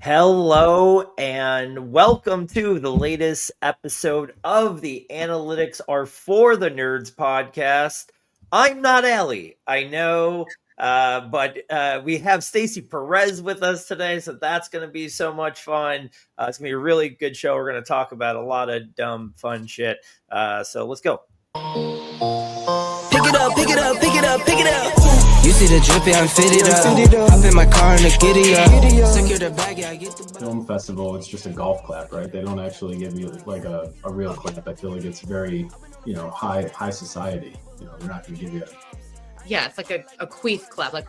Hello and welcome to the latest episode of the Analytics Are For the Nerds podcast. I'm not Allie, I know, but we have Stacy Perez with us today, so that's going to be so much fun. It's going to be a really good show. We're going to talk about a lot of dumb, fun shit. So let's go. Pick it up, pick it up, pick it up, pick it up. You see the drippy, I'm fitted up. Hop in my car and the giddy up. Secure the bag, yeah, I get the bag. Film festival, it's just a golf clap, right? They don't actually give you like a real clap. I feel like it's very, high society. They're not going to give you Yeah, it's like a queef clap, like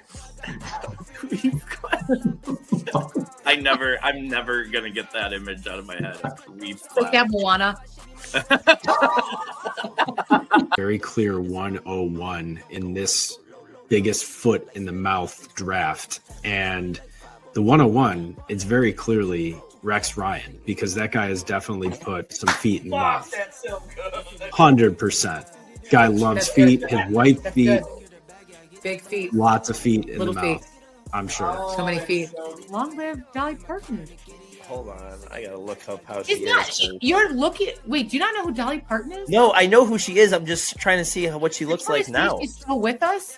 I'm never gonna get that image out of my head. Queef like clap. that Moana. Very clear 101 in this biggest foot in the mouth draft. And the 101, it's very clearly Rex Ryan, because that guy has definitely put some feet in the mouth. 100%. Guy loves feet, his white That's feet, good. Big feet, lots of feet in little the feet. mouth. I'm sure. So many feet. Long live Dolly Parton. Hold on, I gotta look up how she It's not. is. You're looking. Wait, do you not know who Dolly Parton is? No, I know who she is. I'm just trying to see what she looks like now. She's still with us.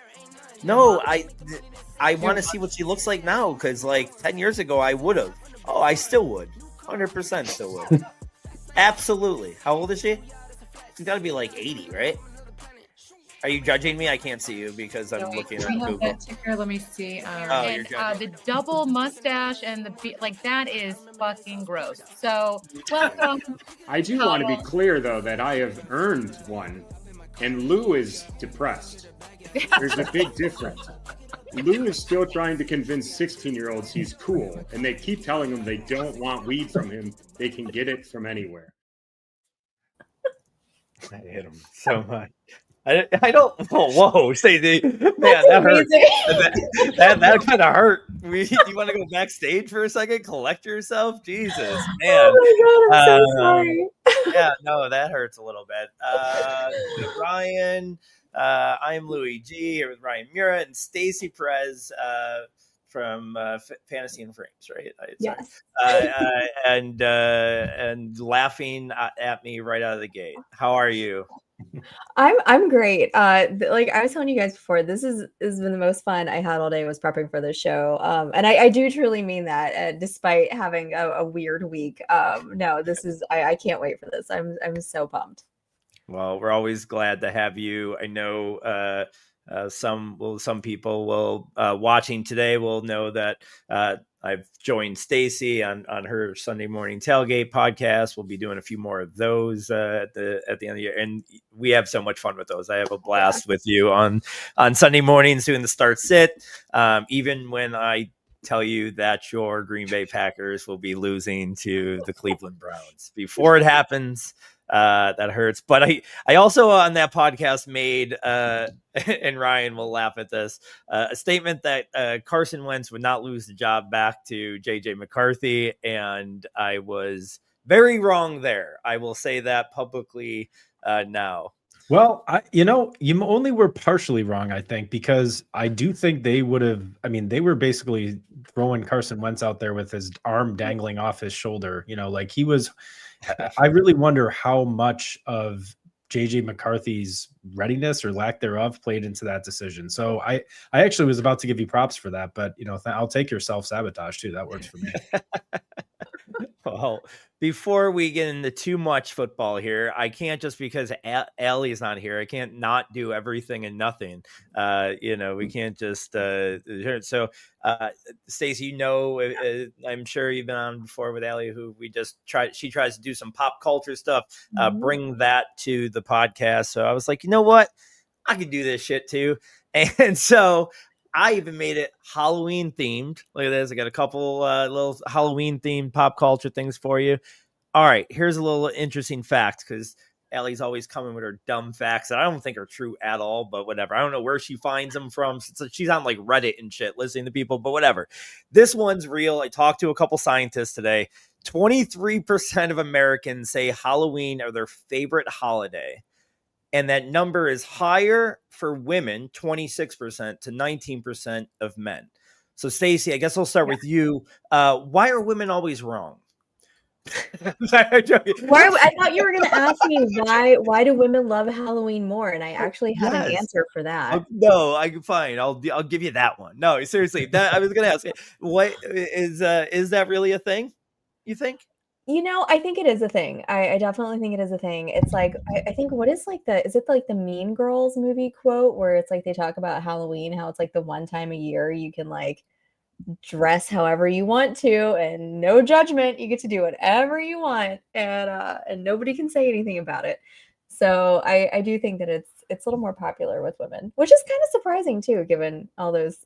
No, I want to see what she looks like now because, like, 10 years ago, I would have. Oh, I still would. 100% still would. Absolutely. How old is she? She's got to be like 80, right? Are you judging me? I can't see you because I'm looking We at have Google. that ticker. Let me see. You're And judging. the double mustache and that is fucking gross. So welcome. I do want to be clear, though, that I have earned one, and Lou is depressed. There's a big difference. Lou is still trying to convince 16-year-olds he's cool, and they keep telling him they don't want weed from him. They can get it from anywhere. I hit him so much. I don't. Oh, whoa, Stacey. Man, that hurt. That kind of hurt. You want to go backstage for a second, collect yourself? Jesus, man. Oh my god, I'm so sorry. Yeah, no, that hurts a little bit. With Ryan, I'm Louis G here with Ryan Mura and Stacy Perez from Fantasy and Frames, right? Yes. And laughing at me right out of the gate. How are you? I'm great. Like I was telling you guys before, this has been the most fun I had all day was prepping for this show. And I do truly mean that, despite having a weird week. No, this is I can't wait for this. I'm so pumped. Well, we're always glad to have you. I know some people will watching today will know that I've joined Stacy on her Sunday morning tailgate podcast. We'll be doing a few more of those at the end of the year, and we have so much fun with those. I have a blast with you on Sunday mornings doing the start sit. Even when I tell you that your Green Bay Packers will be losing to the Cleveland Browns before it happens. That hurts. But I also on that podcast made, and Ryan will laugh at this, a statement that Carson Wentz would not lose the job back to JJ McCarthy. And I was very wrong there. I will say that publicly now. Well, you only were partially wrong, I think, because I do think they would have. I mean, they were basically throwing Carson Wentz out there with his arm dangling off his shoulder. Like he was. I really wonder how much of JJ McCarthy's readiness or lack thereof played into that decision. So I actually was about to give you props for that, but I'll take your self-sabotage too. That works for me. Well, before we get into too much football here, I can't just because Allie is not here. I can't not do everything and nothing. We can't just. So, Stacey, I'm sure you've been on before with Allie, who she tries to do some pop culture stuff, bring that to the podcast. So I was like, you know what? I could do this shit too. And so I even made it Halloween themed. Look at this. I got a couple little Halloween themed pop culture things for you. All right. Here's a little interesting fact because Allie's always coming with her dumb facts that I don't think are true at all, but whatever. I don't know where she finds them from. So she's on like Reddit and shit listening to people, but whatever. This one's real. I talked to a couple scientists today. 23% of Americans say Halloween are their favorite holiday. And that number is higher for women, 26% to 19% of men. So Stacy, I guess I'll start with you. Why are women always wrong? I thought you were going to ask me why do women love Halloween more, and I actually had an answer for that. No, fine. I'll give you that one. No, seriously, that I was going to ask. What is that really a thing? You think? I think it is a thing. I definitely think it is a thing. It's like I think what is like is it like the Mean Girls movie quote where it's like they talk about Halloween, how it's like the one time a year you can like dress however you want to and no judgment, you get to do whatever you want, and nobody can say anything about it. So I do think that it's a little more popular with women, which is kind of surprising too, given all those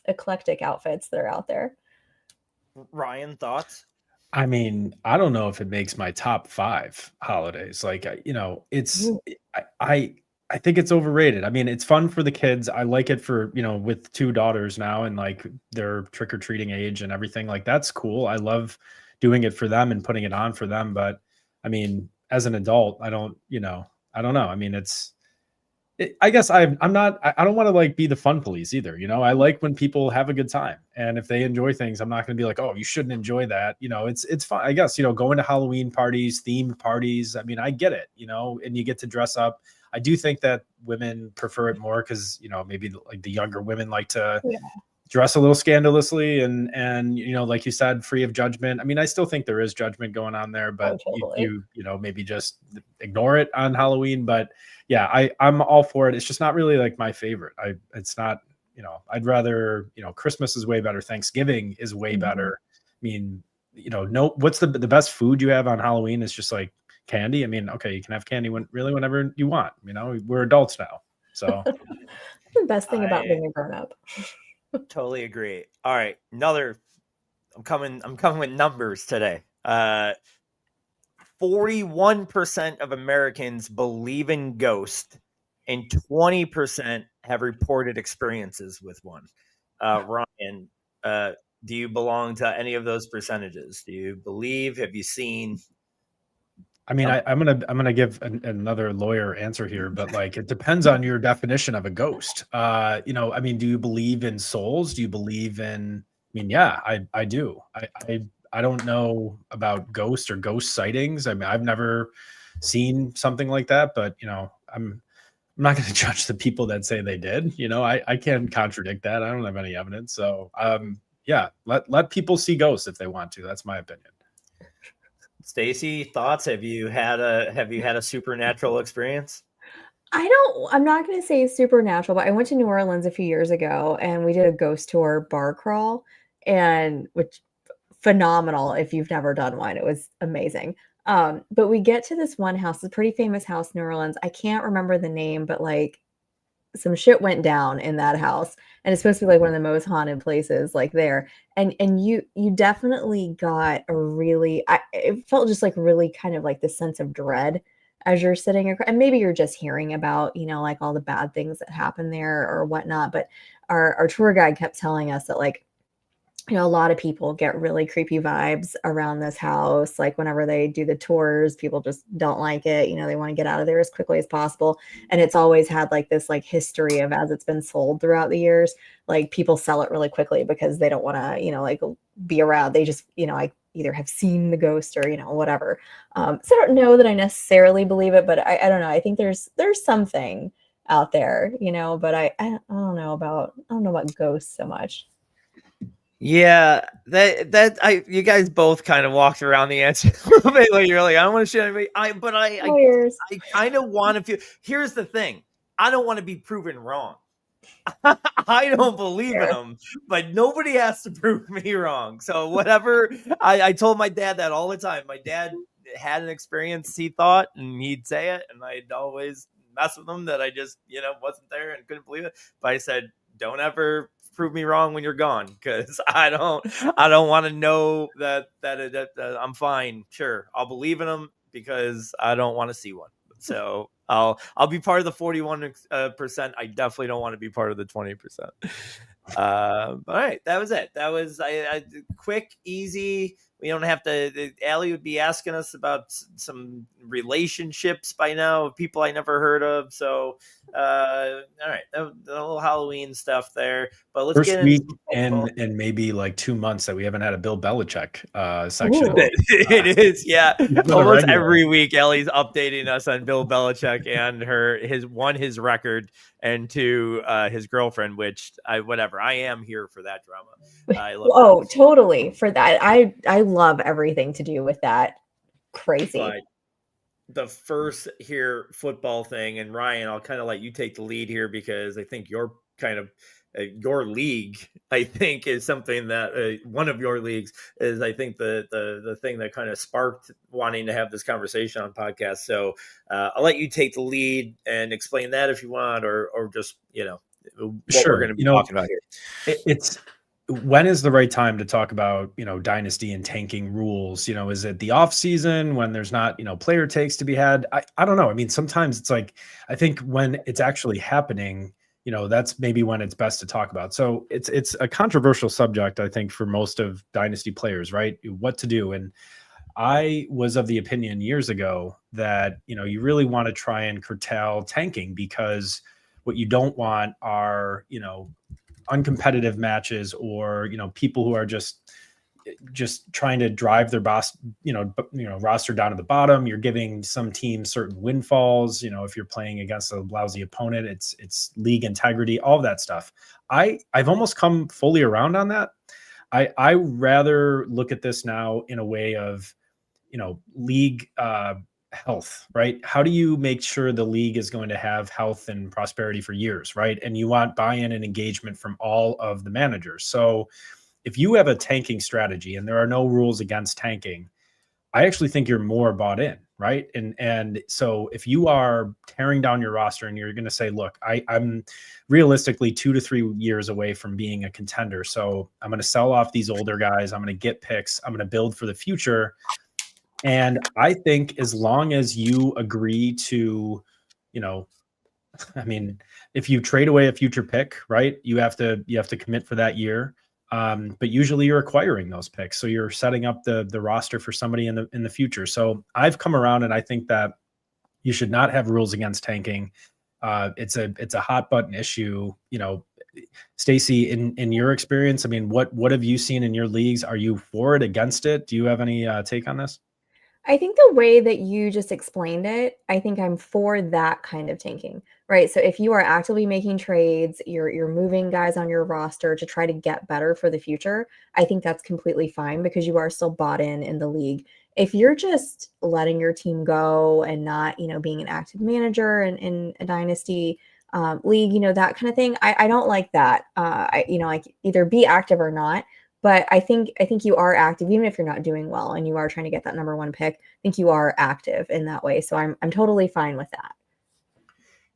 eclectic outfits that are out there. Ryan, thoughts? I mean, I don't know if it makes my top 5 holidays. Like, it's I think it's overrated. I mean, it's fun for the kids. I like it for, with 2 daughters now and like their trick-or-treating age and everything. Like, that's cool. I love doing it for them and putting it on for them. But I mean, as an adult, I don't know. I mean, I guess I don't want to like be the fun police either. I like when people have a good time, and if they enjoy things, I'm not going to be like, oh, you shouldn't enjoy that. It's fun. I guess, going to Halloween parties, themed parties. I mean, I get it, and you get to dress up. I do think that women prefer it more because, maybe like the younger women like to dress a little scandalously and, like you said, free of judgment. I mean, I still think there is judgment going on there, but you maybe just ignore it on Halloween. But yeah, I'm all for it. It's just not really like my favorite. It's not, I'd rather, Christmas is way better. Thanksgiving is way better. I mean, what's the best food you have on Halloween is just like candy. I mean, okay, you can have candy whenever you want, we're adults now. So the best thing about being a grown up. Totally agree. All right. I'm coming with numbers today. 41% of Americans believe in ghosts, and 20% have reported experiences with one. Ryan, do you belong to any of those percentages? Do you believe? Have you seen? I mean, I'm gonna give another lawyer answer here, but like it depends on your definition of a ghost. I mean, do you believe in souls? Do you believe in? I mean, yeah, I do. I don't know about ghosts or ghost sightings. I mean, I've never seen something like that, but I'm not going to judge the people that say they did. I can't contradict that. I don't have any evidence. So, yeah, let people see ghosts if they want to. That's my opinion. Stacy, thoughts? Have you had a supernatural experience? I'm not going to say supernatural, but I went to New Orleans a few years ago and we did a ghost tour bar crawl, and which phenomenal if you've never done one. It was amazing. But we get to this one house, a pretty famous house in New Orleans. I can't remember the name, but like some shit went down in that house, and it's supposed to be like one of the most haunted places like there. And you definitely got it felt just like really kind of like this sense of dread as you're sitting, and maybe you're just hearing about, like all the bad things that happen there or whatnot. But our tour guide kept telling us that like, a lot of people get really creepy vibes around this house. Like whenever they do the tours, people just don't like it. They want to get out of there as quickly as possible. And it's always had like this like history of, as it's been sold throughout the years, like people sell it really quickly because they don't want to, like be around. They just, like either have seen the ghost or, whatever. So I don't know that I necessarily believe it, but I don't know. I think there's something out there, but I don't know about ghosts so much. Yeah, you guys both kind of walked around the answer a little bit. Like you're like, I don't want to shit anybody. I kind of want to feel. Here's the thing: I don't want to be proven wrong. I don't believe in them, but nobody has to prove me wrong. So whatever. I told my dad that all the time. My dad had an experience he thought, and he'd say it, and I'd always mess with him that I just wasn't there and couldn't believe it. But I said, don't ever prove me wrong when you're gone, because I don't want to know that I'm fine. Sure, I'll believe in them because I don't want to see one. So I'll be part of the 41%. I definitely don't want to be part of the 20%. All right, that was it. That was I quick, easy. We don't have to. Allie would be asking us about some relationships by now of people I never heard of. So, all right, a little Halloween stuff there. But let's First get week into football. and maybe like 2 months that we haven't had a Bill Belichick section. Ooh. It is, yeah. been a Almost regular. every week, Ellie's updating us on Bill Belichick and his record, and to his girlfriend, which I am here for that drama. I love Oh, totally. For that, I love everything to do with that. Crazy. But the first here football thing, and Ryan, I'll kind of let you take the lead here because I think you're kind of your league, I think, is something that one of your leagues is, I think, the thing that kind of sparked wanting to have this conversation on podcast. So I'll let you take the lead and explain that if you want, or just, what we're going to be talking about here. It's when is the right time to talk about, dynasty and tanking rules? Is it the off season when there's not, player takes to be had? I don't know. I mean, sometimes it's like, I think when it's actually happening, that's maybe when it's best to talk about. So it's a controversial subject, I think, for most of dynasty players, right? What to do. And I was of the opinion years ago that, you really want to try and curtail tanking, because what you don't want are, uncompetitive matches, or, people who are just trying to drive their roster down to the bottom. You're giving some teams certain windfalls. If you're playing against a lousy opponent, it's league integrity, all of that stuff. I've almost come fully around on that. I rather look at this now in a way of, league health, right? How do you make sure the league is going to have health and prosperity for years, right? And you want buy-in and engagement from all of the managers. So if you have a tanking strategy and there are no rules against tanking, I actually think you're more bought in, right? And so if you are tearing down your roster and you're going to say, look, I'm realistically 2 to 3 years away from being a contender, so I'm going to sell off these older guys, I'm going to get picks, I'm going to build for the future. And I think as long as you agree to, I mean, if you trade away a future pick, right, you have to commit for that year. But usually you're acquiring those picks, so you're setting up the roster for somebody in the future. So I've come around, and I think that you should not have rules against tanking. It's a hot button issue. Stacy, in your experience, I mean, what have you seen in your leagues? Are you for it, against it? Do you have any take on this? I think the way that you just explained it, I think I'm for that kind of tanking, right? So if you are actively making trades, you're moving guys on your roster to try to get better for the future, I think that's completely fine because you are still bought in the league. If you're just letting your team go and not, being an active manager in a dynasty league, that kind of thing, I don't like that. Like either be active or not. But I think you are active, even if you're not doing well and you are trying to get that number one pick. I think you are active in that way. So I'm totally fine with that.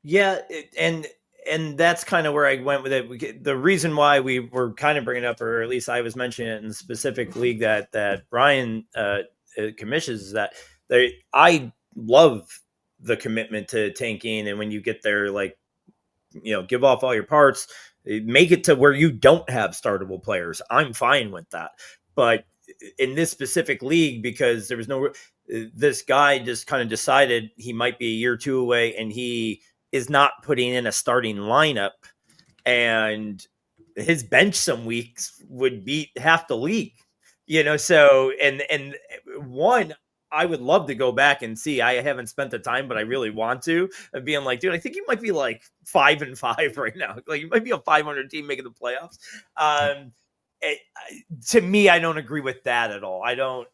Yeah, and that's kind of where I went with it. The reason why we were kind of bringing up, or at least I was mentioning it in the specific league that Brian commissions, is that I love the commitment to tanking, and when you get there, like, give off all your parts, make it to where you don't have startable players. I'm fine with that. But in this specific league, because there was this guy just kind of decided he might be a year or two away, and he is not putting in a starting lineup, and his bench some weeks would beat half the league, so, and one, I would love to go back and see. I haven't spent the time, but I really want to. And being like, dude, I think you might be like 5-5 right now. Like, you might be a 500 team making the playoffs. To me, I don't agree with that at all. I don't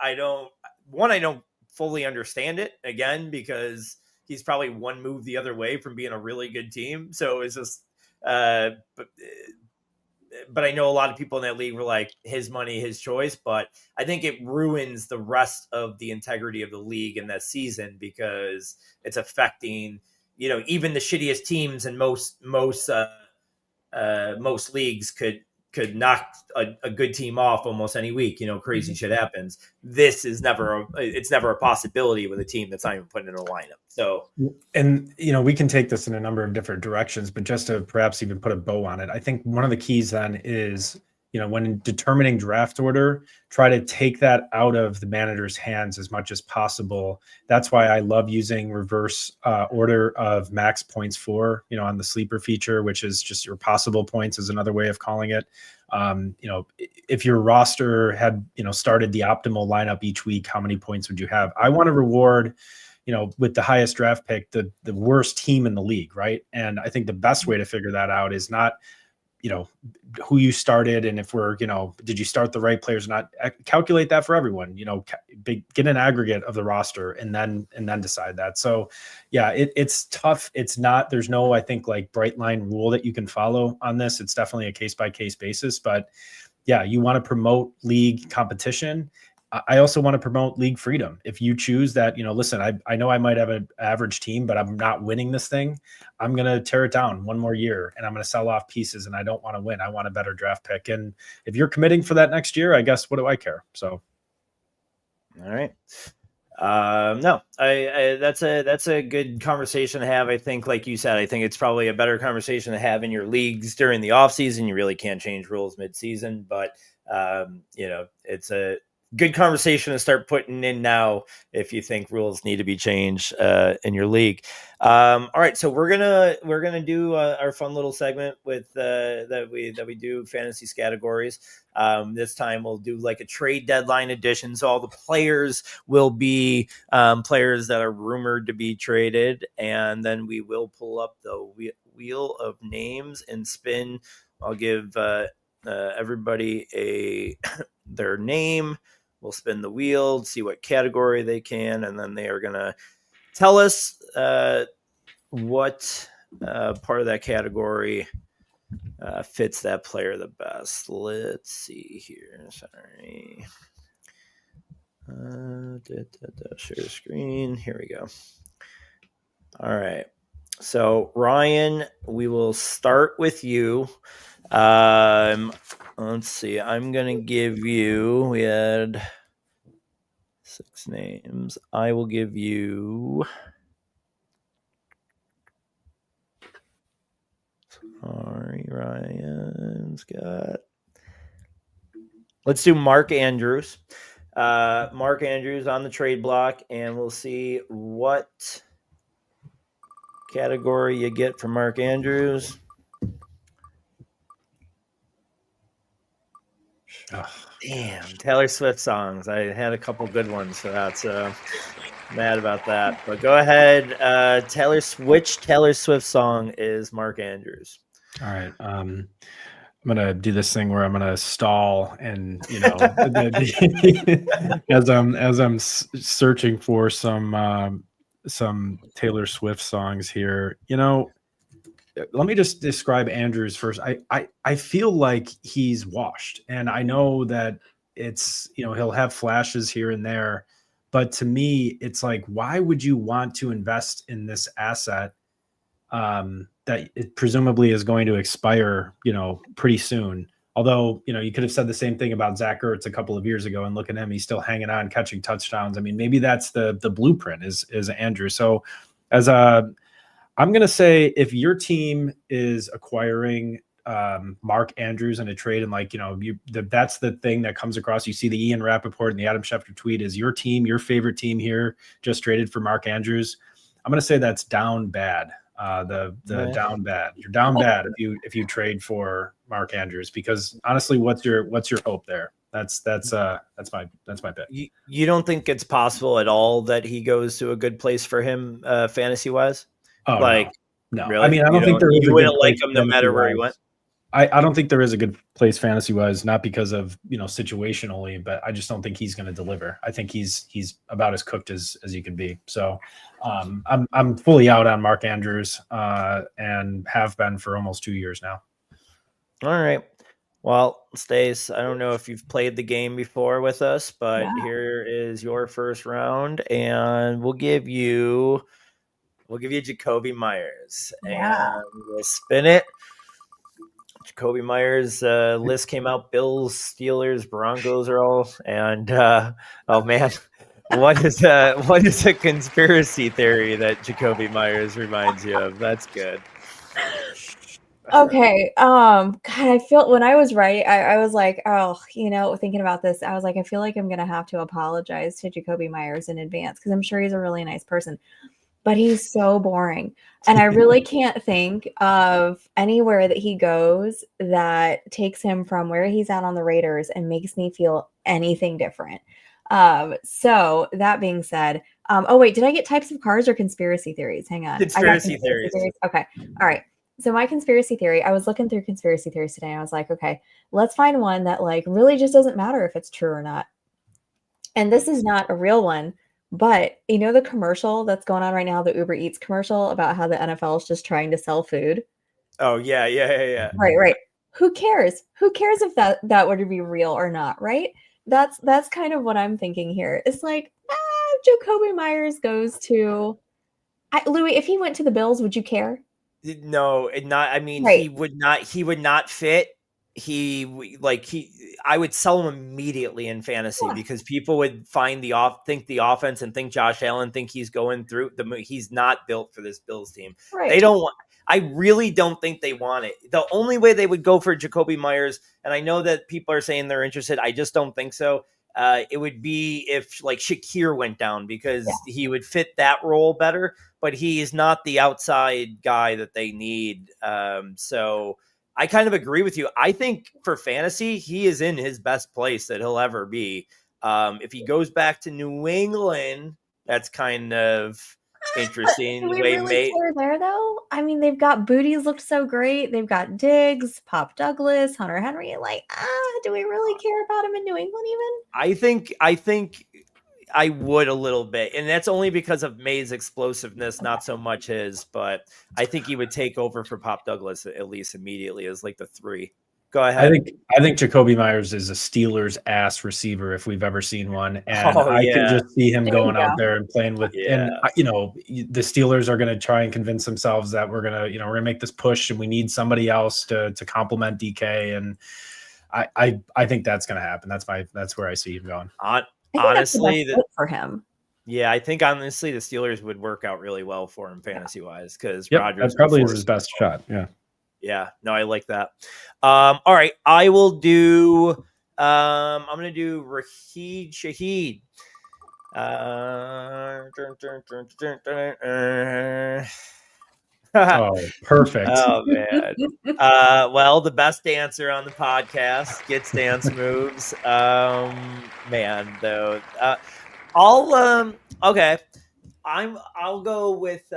fully understand it, again, because he's probably one move the other way from being a really good team. So it's just, but I know a lot of people in that league were like, his money, his choice. But I think it ruins the rest of the integrity of the league in that season, because it's affecting, even the shittiest teams in most leagues could could knock a good team off almost any week. Crazy shit happens. This is never a possibility with a team that's not even putting in a lineup. So, and we can take this in a number of different directions, but just to perhaps even put a bow on it, I think one of the keys then is, when determining draft order, try to take that out of the manager's hands as much as possible. That's why I love using reverse order of max points for, on the sleeper feature, which is just your possible points is another way of calling it. If your roster had, started the optimal lineup each week, how many points would you have? I want to reward, with the highest draft pick, the worst team in the league, right? And I think the best way to figure that out is not, who you started and if we're, did you start the right players or not? Calculate that for everyone, get an aggregate of the roster and then decide that. So yeah, it's tough. It's not, there's no, I think, like bright line rule that you can follow on this. It's definitely a case-by-case basis, but yeah, you want to promote league competition. I also want to promote league freedom. If you choose that, listen, I know I might have an average team, but I'm not winning this thing. I'm going to tear it down one more year and I'm going to sell off pieces and I don't want to win. I want a better draft pick. And if you're committing for that next year, I guess, what do I care? So. All right. No, that's a good conversation to have. I think, like you said, I think it's probably a better conversation to have in your leagues during the off season. You really can't change rules mid-season, but it's a good conversation to start putting in now if you think rules need to be changed in your league. All right, so we're gonna do our fun little segment with that we do fantasy categories. This time we'll do like a trade deadline edition, so all the players will be players that are rumored to be traded, and then we will pull up the wheel of names and spin. I'll give everybody their name. We'll spin the wheel, see what category they can, and then they are going to tell us what part of that category fits that player the best. Let's see here. Sorry. Share screen. Here we go. All right. So, Ryan, we will start with you. Let's see. I'm going to give you, we had 6 names. I will give you, sorry, Ryan's got, let's do Mark Andrews. Mark Andrews on the trade block, and we'll see what category you get from Mark Andrews. Oh, damn, Taylor Swift songs. I had a couple good ones for that, so mad about that. But go ahead. Which Taylor Swift song is Mark Andrews? All right. I'm gonna do this thing where I'm gonna stall, and as I'm searching for some Taylor Swift songs here. Let me just describe Andrews first. I feel like he's washed, and I know that it's, he'll have flashes here and there, but to me, it's like, why would you want to invest in this asset that it presumably is going to expire, pretty soon? Although, you could have said the same thing about Zach Ertz a couple of years ago, and look at him, he's still hanging on, catching touchdowns. I mean, maybe that's the blueprint is Andrews. So I'm going to say, if your team is acquiring Mark Andrews in a trade, and that's the thing that comes across. You see the Ian Rappaport and the Adam Schefter tweet, is your team, your favorite team here, just traded for Mark Andrews. I'm going to say that's down bad. Down bad. You're down bad if you trade for Mark Andrews, because honestly, what's your hope there? That's my bet. You don't think it's possible at all that he goes to a good place for him, fantasy wise? Oh, no. Really? I mean, I don't think there is. You wouldn't like him no matter where he went. I don't think there is a good place fantasy wise, not because of situationally, but I just don't think he's going to deliver. I think he's about as cooked as you can be. So I'm fully out on Mark Andrews and have been for almost 2 years now. All right. Well, Stace, I don't know if you've played the game before with us, but Here is your first round, and we'll give you Jacoby Myers, and we'll spin it. Jacoby Myers list came out. Bills, Steelers, Broncos are all, and oh man, what is a conspiracy theory that Jacoby Myers reminds you of? That's good. Okay. God, I feel when I was right, I was like, oh, thinking about this, I was like, I feel like I'm gonna have to apologize to Jacoby Myers in advance because I'm sure he's a really nice person, but he's so boring. And I really can't think of anywhere that he goes that takes him from where he's at on the Raiders and makes me feel anything different. So that being said, oh wait, did I get types of cars or conspiracy theories? Hang on. Conspiracy theories. Okay. All right. So my conspiracy theory, I was looking through conspiracy theories today. And I was like, okay, let's find one that like really just doesn't matter if it's true or not. And this is not a real one, but the commercial that's going on right now, the Uber Eats commercial about how the NFL is just trying to sell food. Oh yeah. Right. Who cares? Who cares if that would be real or not, right? That's kind of what I'm thinking here. It's like, Jacoby Myers goes to Louis, if he went to the Bills, would you care? No, not. I mean, Right. He would not fit. I would sell him immediately in fantasy because people would think the offense and think Josh Allen think he's going through he's not built for this Bills team. Right. They don't want. I really don't think they want it. The only way they would go for Jacoby Myers, and I know that people are saying they're interested, I just don't think so. It would be if like Shakir went down because he would fit that role better, but he is not the outside guy that they need. So I kind of agree with you. I think for fantasy, he is in his best place that he'll ever be. If he goes back to New England, that's kind of interesting. Do we really care there, though? I mean, they've got Booties looked so great. They've got Diggs, Pop Douglas, Hunter Henry. Like, do we really care about him in New England even? I think I would a little bit, and that's only because of May's explosiveness, not so much his, but I think he would take over for Pop Douglas at least immediately as like the 3. Go ahead. I think Jacoby Myers is a Steelers ass receiver if we've ever seen one, and I can just see him going out there and playing with. And the Steelers are going to try and convince themselves that we're gonna make this push, and we need somebody else to complement DK, and I think that's going to happen. That's where I see him going. Honestly, for him. Yeah, I think honestly the Steelers would work out really well for him fantasy wise because that Rodgers probably is his best shot. Yeah. Yeah, no, I like that. All right, I will do. I'm gonna do Rashid Shaheed. Oh, perfect. Oh man. Well, the best dancer on the podcast gets dance moves. Man, though. Okay. I'll go with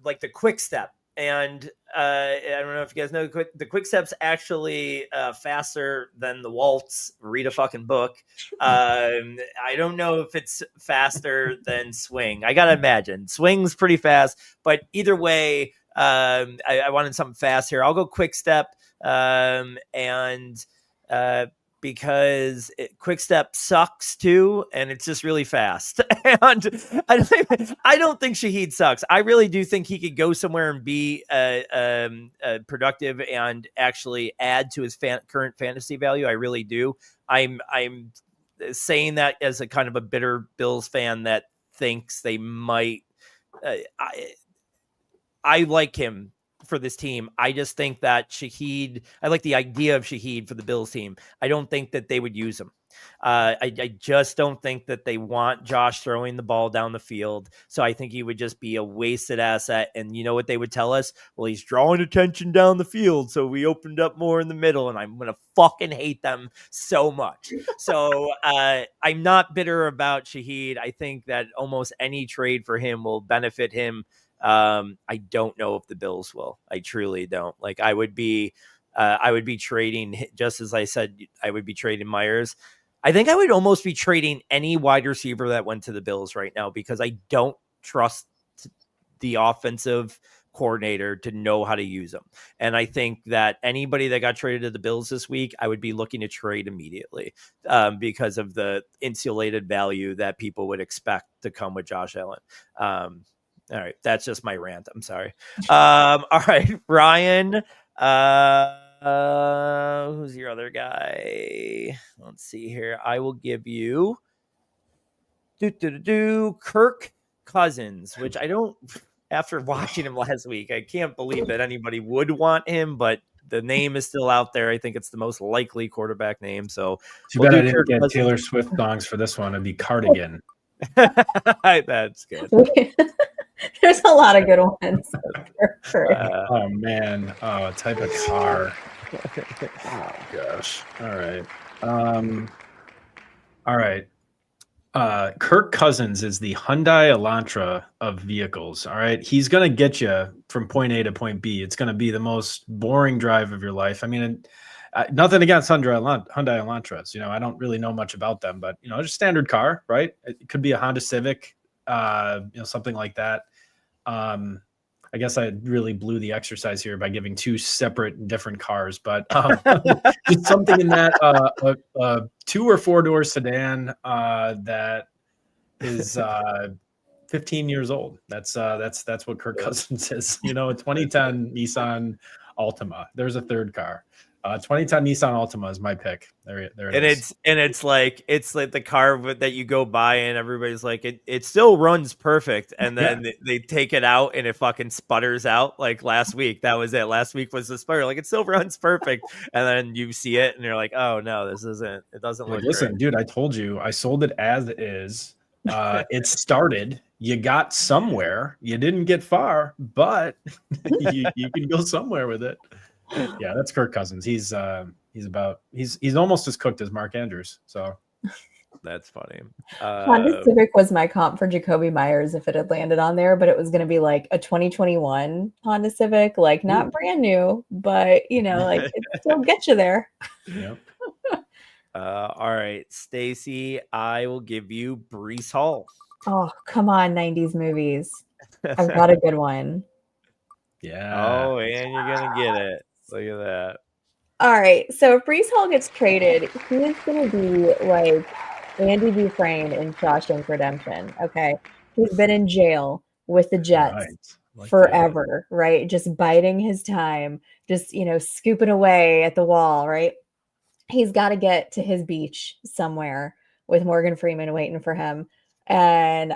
like the quick step. And I don't know if you guys know the quick step's actually faster than the waltz. Read a fucking book. I don't know if it's faster than swing. I gotta imagine swing's pretty fast, but either way, I wanted something fast here. I'll go quick step, because quick step sucks too, and it's just really fast. And I don't think Shaheed sucks. I really do think he could go somewhere and be productive and actually add to his current fantasy value. I really do. I'm saying that as a kind of a bitter Bills fan that thinks they might. I like him for this team. I just think that Shaheed, I like the idea of Shaheed for the Bills team. I don't think that they would use him. I just don't think that they want Josh throwing the ball down the field. So I think he would just be a wasted asset. And you know what they would tell us? Well, he's drawing attention down the field. So we opened up more in the middle, and I'm going to fucking hate them so much. So I'm not bitter about Shaheed. I think that almost any trade for him will benefit him. I don't know if the Bills will. I truly don't. Like I would be trading, just as I said, I would be trading Myers. I think I would almost be trading any wide receiver that went to the Bills right now because I don't trust the offensive coordinator to know how to use them. And I think that anybody that got traded to the Bills this week, I would be looking to trade immediately because of the insulated value that people would expect to come with Josh Allen. All right. That's just my rant. I'm sorry. All right, Ryan, Who's your other guy? Let's see here. I will give you Kirk Cousins, which I don't. After watching him last week, I can't believe that anybody would want him, but the name is still out there. I think it's the most likely quarterback name. So Too we'll bad I do didn't Kirk get Cousins. Taylor Swift songs for this one. It'd be Cardigan. That's good. There's a lot of good ones. Oh man, type of car. Oh gosh. All right. Kirk Cousins is the Hyundai Elantra of vehicles. All right. He's going to get you from point A to point B. It's going to be the most boring drive of your life. I mean, nothing against Hyundai Elantras. You know, I don't really know much about them, but, you know, just standard car, right? It could be a Honda Civic, something like that. I guess I really blew the exercise here by giving two separate and different cars, but just something in that 2 or 4 door sedan that is 15 years old. That's what Kirk Cousins is. You know, a 2010 Nissan Altima. There's a third car. 2010 Nissan Altima is my pick. There it is. It's like the car that you go by and everybody's like it still runs perfect, and then they take it out and it fucking sputters out. Like last week, that was it. Last week was the sputter. Like it still runs perfect, and then you see it and you're like, oh no, this isn't. It doesn't look. Listen, great. dude, I told you I sold it as is. It started. You got somewhere. You didn't get far, but you can go somewhere with it. Yeah, that's Kirk Cousins. He's almost as cooked as Mark Andrews. So that's funny. Honda Civic was my comp for Jacoby Myers if it had landed on there, but it was going to be like a 2021 Honda Civic, like not brand new, but you know, like it still gets you there. Yep. All right, Stacy, I will give you Breece Hall. Oh, come on, 90s movies. I've got a good one. Yeah. Oh, and you're gonna get it. Look at that. All right. So if Breece Hall gets traded, he is going to be like Andy Dufresne in Shawshank Redemption. Okay. He's been in jail with the Jets forever, right? Just biding his time, just, you know, scooping away at the wall, right? He's got to get to his beach somewhere with Morgan Freeman waiting for him. And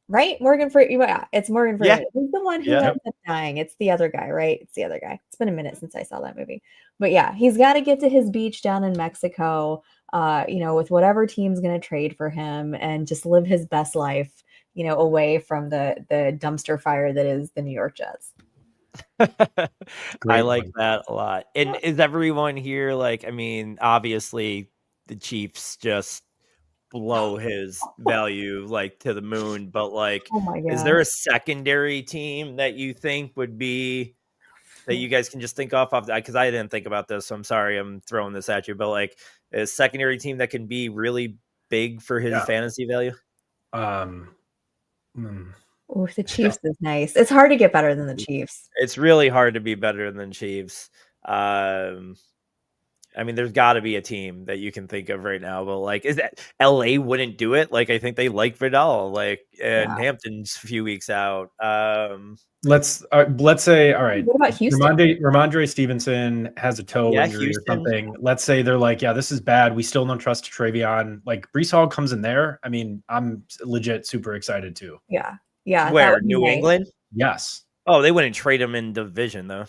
right, Morgan Freeman. Yeah, it's Morgan Freeman. Yeah. He's the one who ends up dying. It's the other guy, right? It's the other guy. It's been a minute since I saw that movie, but yeah, he's got to get to his beach down in Mexico. You know, with whatever team's going to trade for him, and just live his best life. You know, away from the dumpster fire that is the New York Jets. I like that a lot. And is everyone here like? I mean, obviously, the Chiefs just blow his value like to the moon, but like is there a secondary team that you think would be that you guys can just think off because I didn't think about this, so I'm sorry I'm throwing this at you, but like a secondary team that can be really big for his fantasy value? Oh, the Chiefs is nice. It's hard to get better than the Chiefs. It's really hard to be better than Chiefs. I mean, there's got to be a team that you can think of right now, but like, is that LA wouldn't do it? Like, I think they like Vidal, like, and Hampton's a few weeks out. Let's say, all right. What about Houston? Ramondre Stevenson has a toe injury or something. Let's say they're like, yeah, this is bad. We still don't trust Travion. Like, Breece Hall comes in there. I mean, I'm legit super excited too. Yeah. Yeah. Where? New England? Yes. Oh, they wouldn't trade him in division though.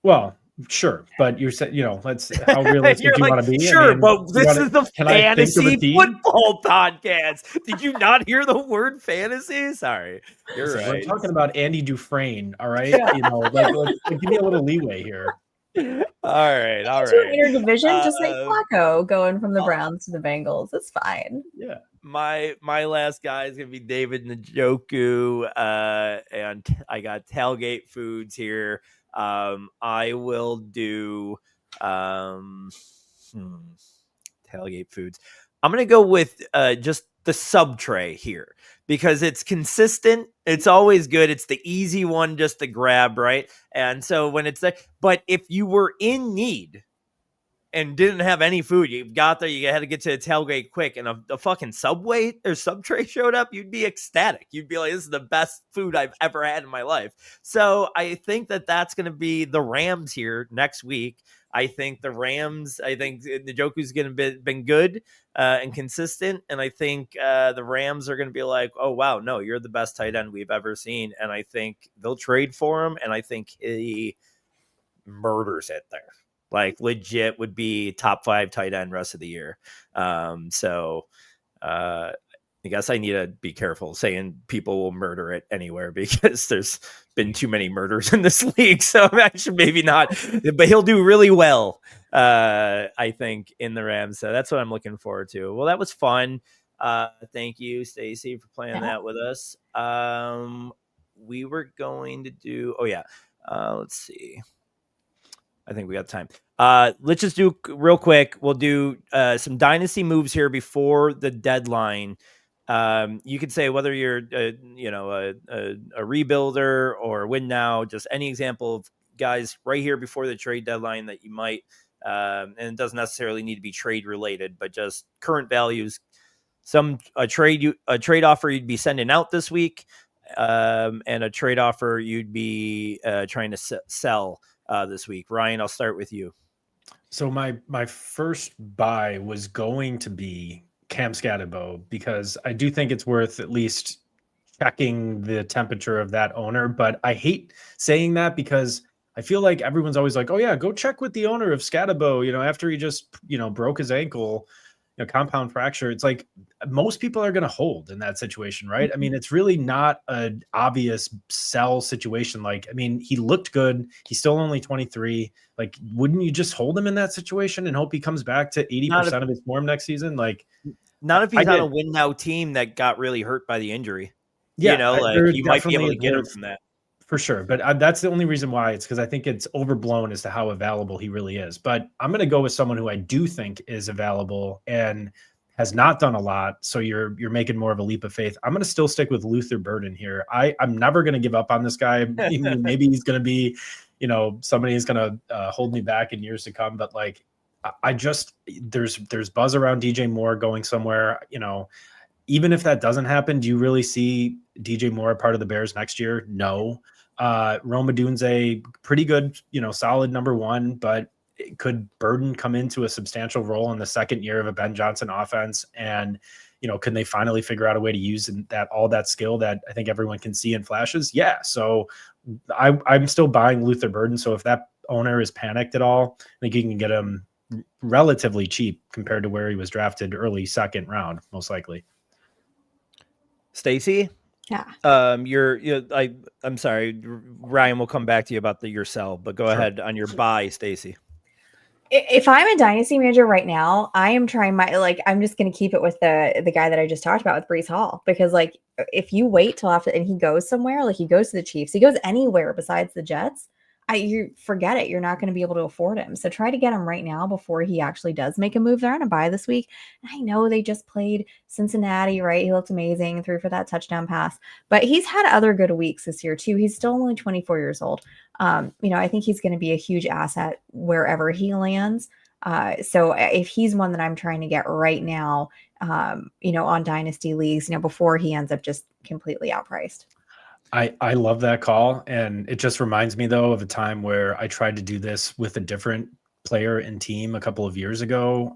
Well, sure, but you said, let's how realistic do you want to be? Sure, but this is the fantasy football podcast. Did you not hear the word fantasy? Sorry, you're right. We're talking about Andy Dufresne. All right, give me a little leeway here. All right. Interdivision, just like Flacco going from the Browns to the Bengals. It's fine. Yeah. My last guy is gonna be David Njoku, and I got Tailgate Foods here. I will do Tailgate Foods. I'm gonna go with just the sub tray here because it's consistent. It's always good. It's the easy one just to grab, right? And so when it's there, but if you were in need and didn't have any food, you got there, you had to get to the tailgate quick, and a fucking Subway or Subtray showed up, you'd be ecstatic. You'd be like, this is the best food I've ever had in my life. So I think that's going to be the Rams here next week. I think the Njoku's going to been good and consistent. And I think the Rams are going to be like, oh, wow, no, you're the best tight end we've ever seen. And I think they'll trade for him. And I think he murders it there. Like legit would be top 5 tight end rest of the year. I guess I need to be careful saying people will murder it anywhere because there's been too many murders in this league. So I should maybe not, but he'll do really well, I think, in the Rams. So that's what I'm looking forward to. Well, that was fun. Thank you, Stacy, for playing that with us. We were going to do, let's see. I think we got time. Let's just do real quick. We'll do some dynasty moves here before the deadline. You could say whether you're, a rebuilder or win now, just any example of guys right here before the trade deadline that you might, and it doesn't necessarily need to be trade related, but just current values. A trade offer you'd be sending out this week, and a trade offer you'd be trying to sell this week. Ryan, I'll start with you. So my first buy was going to be Cam Scatterbo because I do think it's worth at least checking the temperature of that owner. But I hate saying that because I feel like everyone's always like, oh yeah, go check with the owner of Scatterbo, after he just, broke his ankle, compound fracture. It's like most people are going to hold in that situation, right? I mean, it's really not an obvious sell situation. Like, I mean, he looked good. He's still only 23. Like, wouldn't you just hold him in that situation and hope he comes back to 80% of his form next season? Like, not if he's on a win now team that got really hurt by the injury. Yeah, you might be able to get him from that. For sure. But that's the only reason why. It's because I think it's overblown as to how available he really is. But I'm going to go with someone who I do think is available and has not done a lot. So you're making more of a leap of faith. I'm going to still stick with Luther Burden here. I'm never going to give up on this guy. Maybe he's going to be, somebody is going to hold me back in years to come. But like, there's buzz around DJ Moore going somewhere, even if that doesn't happen, do you really see DJ Moore part of the Bears next year? No. Rome Odunze, pretty good, solid number 1, but could Burden come into a substantial role in the second year of a Ben Johnson offense? And, can they finally figure out a way to use all that skill that I think everyone can see in flashes? Yeah. So I'm still buying Luther Burden. So if that owner is panicked at all, I think you can get him relatively cheap compared to where he was drafted early second round, most likely. Stacy? Yeah. I'm sorry, Ryan will come back to you about your sell, but go ahead on your buy, Stacy. If I'm a dynasty manager right now, I am trying I'm just going to keep it with the guy that I just talked about with Breece Hall, because like, if you wait till after and he goes somewhere, like he goes to the Chiefs, he goes anywhere besides the Jets, you forget it. You're not going to be able to afford him. So try to get him right now before he actually does make a move. They're on a bye this week. And I know they just played Cincinnati, right? He looked amazing, threw for that touchdown pass, but he's had other good weeks this year too. He's still only 24 years old. I think he's going to be a huge asset wherever he lands. So if he's one that I'm trying to get right now, on dynasty leagues, before he ends up just completely outpriced. I love that call. And it just reminds me though of a time where I tried to do this with a different player and team a couple of years ago,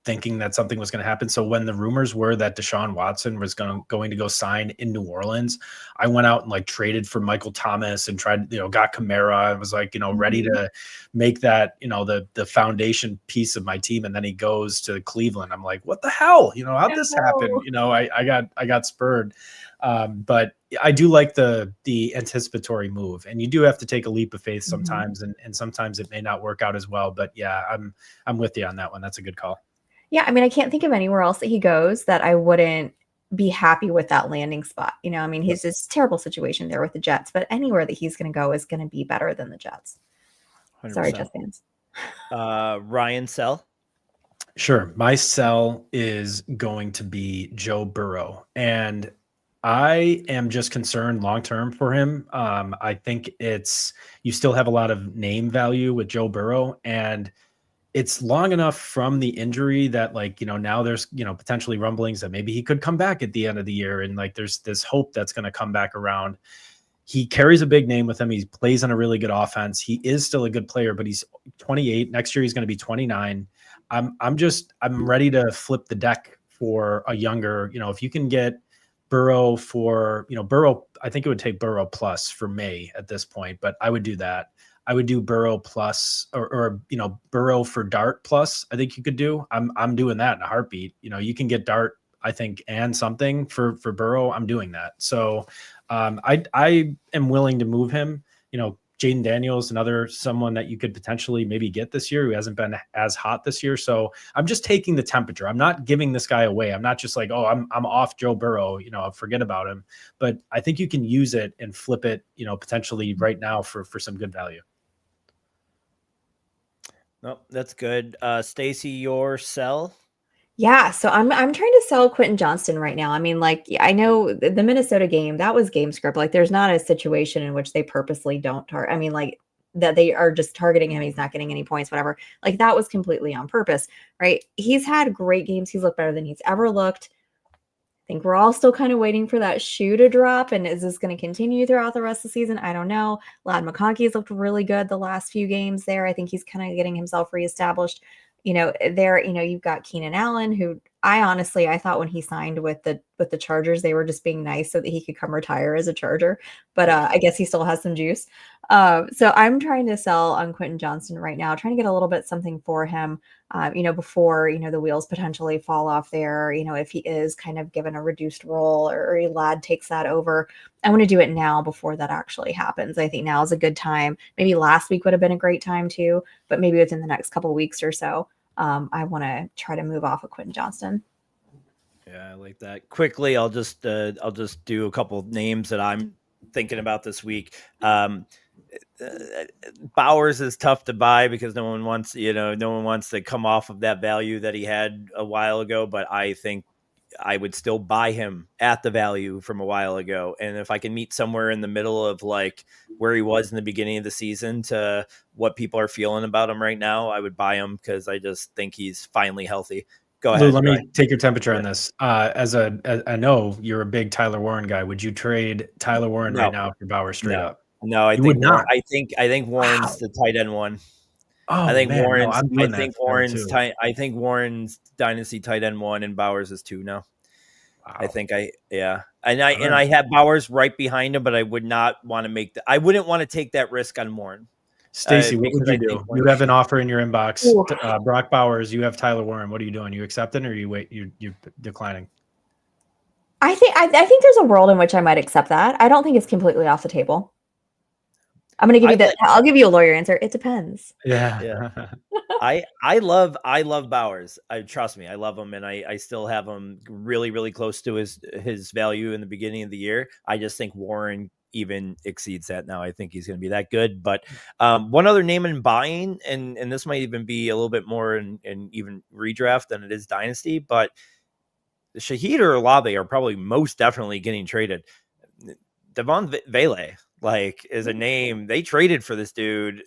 thinking that something was going to happen. So when the rumors were that Deshaun Watson was going to go sign in New Orleans, I went out and traded for Michael Thomas and tried, got Kamara and was ready to make that, the foundation piece of my team. And then he goes to Cleveland. I'm like, what the hell? How'd this happen? I got spurred. But I do like the anticipatory move, and you do have to take a leap of faith sometimes, and sometimes it may not work out as well. But yeah, I'm with you on that one. That's a good call. Yeah, I mean, I can't think of anywhere else that he goes that I wouldn't be happy with that landing spot. He's this terrible situation there with the Jets, but anywhere that he's going to go is going to be better than the Jets. 100%. Sorry, Jets fans. Ryan, sell. Sure, my sell is going to be Joe Burrow, and I am just concerned long-term for him. I think you still have a lot of name value with Joe Burrow, and it's long enough from the injury that like, now there's, potentially rumblings that maybe he could come back at the end of the year. And like, there's this hope that's going to come back around. He carries a big name with him. He plays on a really good offense. He is still a good player, but he's 28. Next year, he's going to be 29. I'm ready to flip the deck for a younger, if you can get Burrow for, Burrow, I think it would take Burrow plus for May at this point, but I would do that. I would do Burrow plus or Burrow for Dart plus. I think you could do. I'm doing that in a heartbeat. You can get Dart, I think, and something for Burrow. I'm doing that. So I am willing to move him. Jaden Daniels, someone that you could potentially maybe get this year who hasn't been as hot this year. So I'm just taking the temperature. I'm not giving this guy away. I'm not just like, oh, I'm off Joe Burrow, forget about him. But I think you can use it and flip it, potentially right now for some good value. Nope, that's good. Stacy, your sell? Yeah, so I'm trying to sell Quentin Johnston right now. I mean, like, I know the Minnesota game, that was game script. Like, there's not a situation in which they purposely don't target. I mean, like, that they are just targeting him. He's not getting any points, whatever. Like, that was completely on purpose, right? He's had great games. He's looked better than he's ever looked. I think we're all still kind of waiting for that shoe to drop. And is this going to continue throughout the rest of the season? I don't know. Lad McConkey's looked really good the last few games there. I think he's kind of getting himself reestablished. There, you've got Keenan Allen, who I thought when he signed with the Chargers, they were just being nice so that he could come retire as a Charger. But I guess he still has some juice. So I'm trying to sell on Quentin Johnston right now, trying to get a little bit something for him, before, the wheels potentially fall off there, if he is kind of given a reduced role or a Lad takes that over. I want to do it now before that actually happens. I think now is a good time. Maybe last week would have been a great time too, but maybe within the next couple of weeks or so, I want to try to move off of Quentin Johnston. Yeah, I like that. Quickly, I'll just do a couple of names that I'm thinking about this week. Bowers is tough to buy because no one wants to come off of that value that he had a while ago, but I think I would still buy him at the value from a while ago. And if I can meet somewhere in the middle of like where he was in the beginning of the season to what people are feeling about him right now, I would buy him because I just think he's finally healthy. Go ahead. Lou, let me take your temperature on this. I know you're a big Tyler Warren guy. Would you trade Tyler Warren right now for Bauer straight up? No, I think not. I think Warren's the tight end one. Oh, I think man, Warren's. no, I think Warren's dynasty tight end 1 and Bowers is 2 now. Wow. I think I have Bowers right behind him, but I would not want to make I wouldn't want to take that risk on Warren. Stacy, what would you do? You have an offer in your inbox. Brock Bowers, you have Tyler Warren. What are you doing? You accepting or you declining? I think there's a world in which I might accept that. I don't think it's completely off the table. I'm going to give you I'll give you a lawyer answer. It depends. Yeah. I love Bowers. Trust me, I love him, and I still have him really, really close to his value in the beginning of the year. I just think Warren even exceeds that now. I think he's going to be that good. But one other name in buying, and this might even be a little bit more in even redraft than it is dynasty, but Shaheed or Olave are probably most definitely getting traded. Devon Vele is a name they traded for this dude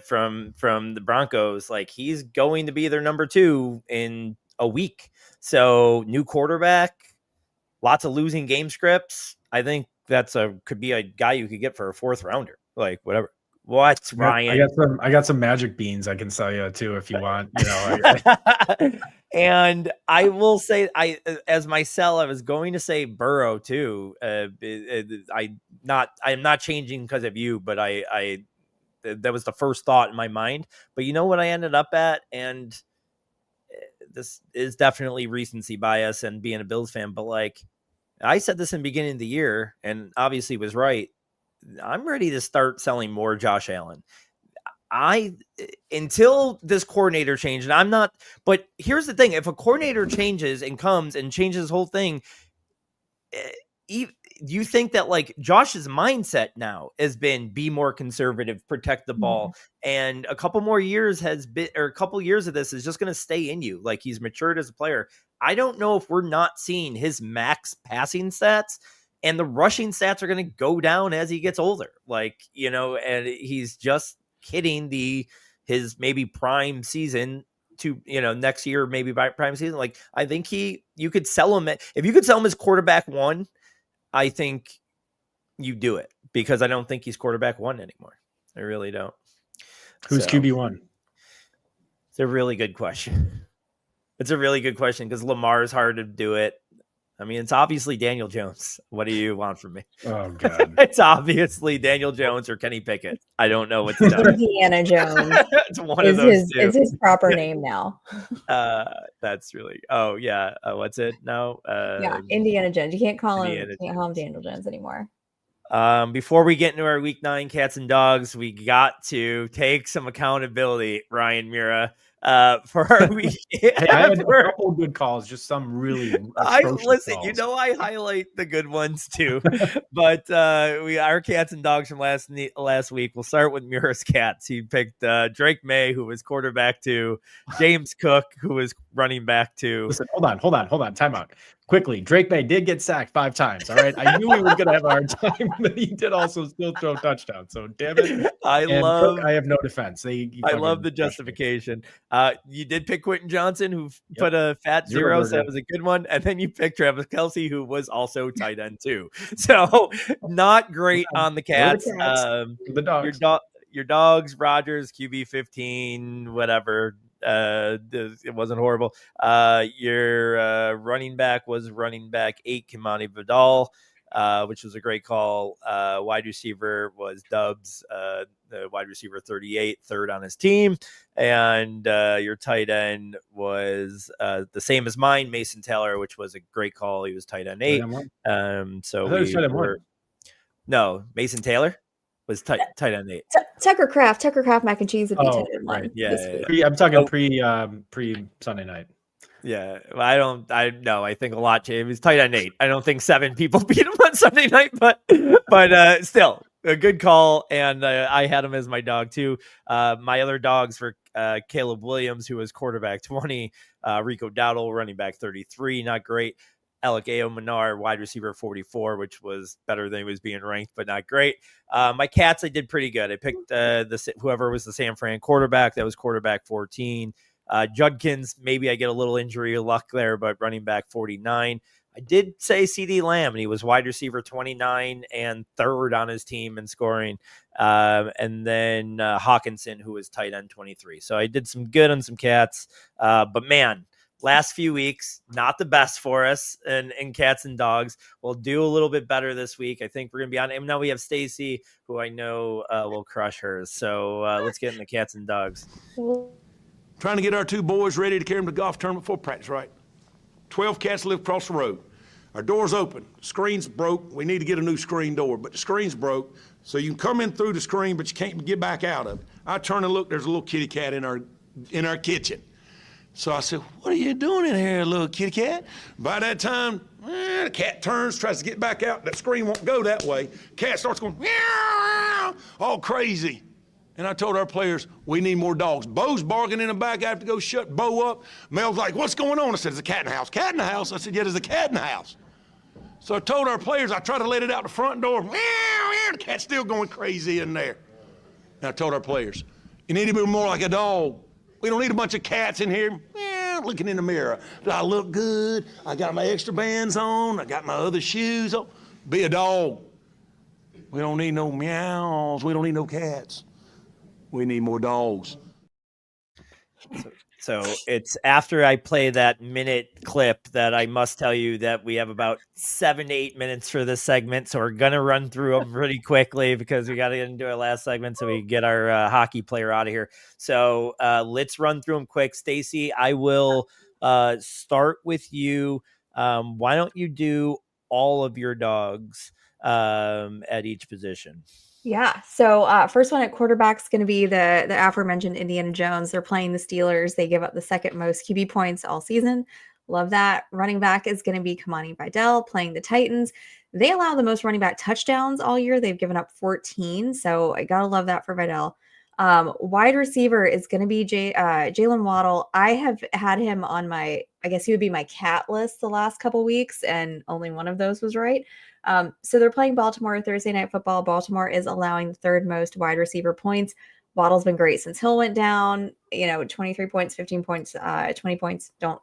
from the Broncos. Like, he's going to be their number 2 in a week. So new quarterback, lots of losing game scripts. I think could be a guy you could get for a 4th rounder. Like, whatever. What, Ryan? I got some magic beans I can sell you too if you want. And I will say, as my sell, I was going to say Burrow too. I'm not changing because of you, but that was the first thought in my mind. But you know what I ended up at, and this is definitely recency bias and being a Bills fan, but like I said this in the beginning of the year, and obviously was right. I'm ready to start selling more Josh Allen. Until this coordinator change, and I'm not, but here's the thing. If a coordinator changes and comes and changes the whole thing, you think that like Josh's mindset now has been be more conservative, protect the ball. And a couple more years a couple years of this is just going to stay in you. Like, he's matured as a player. I don't know if we're not seeing his max passing stats, and the rushing stats are going to go down as he gets older. And he's just hitting his maybe prime season next year, maybe by prime season. Like, I think you could sell him if you could sell him as quarterback 1, I think you do it, because I don't think he's quarterback 1 anymore. I really don't. Who's QB1? It's a really good question. It's a really good question, because Lamar is hard to do it. I mean, it's obviously Daniel Jones. What do you want from me? Oh, God. It's obviously Daniel Jones or Kenny Pickett. I don't know what's done. Indiana Jones. It's one of those two. Is his proper name now. That's really. Oh yeah. What's it now? Yeah, Indiana Jones. You can't call him Jones. Daniel Jones anymore. Before we get into our week 9 cats and dogs, we got to take some accountability, Ryan Mira, for our week. I had a couple of good calls, just some really. Listen, calls. I highlight the good ones too, but our cats and dogs from last week. We'll start with Mira's cats. He picked Drake May, who was quarterback 2, James Cook, who was running back 2. Listen, hold on, time out. Quickly, Drake May did get sacked 5 times. All right, I knew he was going to have a hard time, but he did also still throw touchdowns. So damn it, I have no defense. I love the justification. You did pick Quentin Johnson, who put a fat 0, so that was a good one. And then you picked Travis Kelce, who was also tight end 2. So not great on the cats. The dogs. Your dogs, Rodgers, QB 15, whatever. It wasn't horrible. Your running back was running back 8, Kimani Vidal, which was a great call. Wide receiver was Dubs, the wide receiver 38, third on his team. And your tight end was the same as mine, Mason Taylor, which was a great call. He was tight end 8. No, Mason Taylor was tight end 8. Tucker Kraft mac and cheese would be tight end 1. Right. Yeah. I'm talking pre Sunday night. Yeah, I think a lot changed. He was tight end 8. I don't think 7 people beat him on Sunday night, but still a good call. And I had him as my dog too. My other dogs were Caleb Williams, who was quarterback 20, Rico Dowdle, running back 33, not great. Alec Menard, wide receiver 44, which was better than he was being ranked, but not great. My cats, I did pretty good. I picked whoever was the San Fran quarterback. That was quarterback 14. Judkins, maybe I get a little injury luck there, but running back 49. I did say CD Lamb, and he was wide receiver 29 and third on his team in scoring. And then Hawkinson, who was tight end 23. So I did some good on some cats. But man, last few weeks, not the best for us in cats and dogs. We'll do a little bit better this week. I think we're going to be on. And now we have Stacy, who I know will crush hers. So let's get into cats and dogs. Trying to get our 2 boys ready to carry them to golf tournament before practice, right? 12 cats live across the road. Our door's open. Screen's broke. We need to get a new screen door, but the screen's broke. So you can come in through the screen, but you can't get back out of it. I turn and look, there's a little kitty cat in our kitchen. So I said, what are you doing in here, little kitty cat? By that time, the cat turns, tries to get back out. That screen won't go that way. Cat starts going, meow, all crazy. And I told our players, we need more dogs. Bo's barking in the back. I have to go shut Bo up. Mel's like, what's going on? I said, there's a cat in the house. Cat in the house? I said, yeah, there's a cat in the house. So I told our players, I tried to let it out the front door. Meow, meow, the cat's still going crazy in there. And I told our players, you need to be more like a dog. We don't need a bunch of cats in here. Looking in the mirror. Do I look good? I got my extra bands on. I got my other shoes on. Be a dog. We don't need no meows. We don't need no cats. We need more dogs. So it's after I play that minute clip that I must tell you that we have about 7 to 8 minutes for this segment. So we're going to run through them pretty quickly because we got to get into our last segment so we can get our hockey player out of here. So let's run through them quick. Stacy, I will start with you. Why don't you do all of your dogs at each position? Yeah. So first one at quarterback is going to be the aforementioned Indiana Jones. They're playing the Steelers. They give up the second most QB points all season. Love that. Running back is going to be Kimani Vidal playing the Titans. They allow the most running back touchdowns all year. They've given up 14. So I got to love that for Vidal. Wide receiver is going to be Jalen Waddle. I have had him on I guess he would be my cat list the last couple weeks, and only one of those was right. So they're playing Baltimore Thursday Night Football. Baltimore is allowing the third most wide receiver points. Waddle's been great since Hill went down. 23 points, 15 points, 20 points. Don't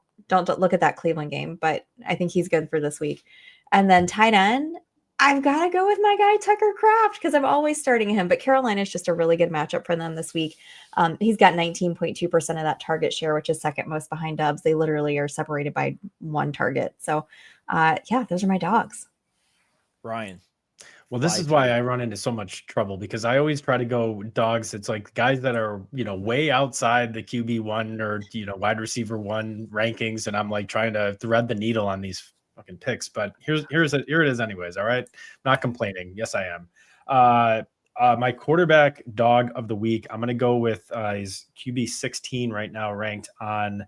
look at that Cleveland game, but I think he's good for this week. And then tight end, I've got to go with my guy Tucker Kraft because I'm always starting him. But Carolina is just a really good matchup for them this week. He's got 19.2% of that target share, which is second most behind Dubs. They literally are separated by one target. So, those are my dogs. Ryan. Well, this is why I run into so much trouble because I always try to go dogs. It's like guys that are, way outside the QB1 or, wide receiver 1 rankings. And I'm like trying to thread the needle on these fucking picks. But here it is anyways. All right. Not complaining. Yes, I am. My quarterback dog of the week, I'm going to go with he's QB 16 right now ranked on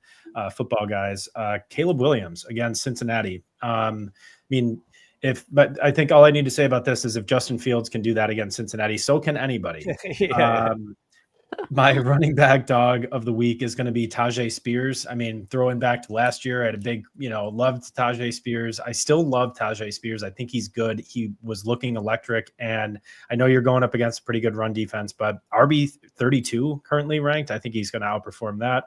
Football Guys. Caleb Williams against Cincinnati. But I think all I need to say about this is if Justin Fields can do that against Cincinnati, so can anybody. My running back dog of the week is going to be Tajay Spears. Throwing back to last year, I had a big, loved Tajay Spears. I still love Tajay Spears. I think he's good. He was looking electric. And I know you're going up against a pretty good run defense, but RB 32 currently ranked. I think he's going to outperform that.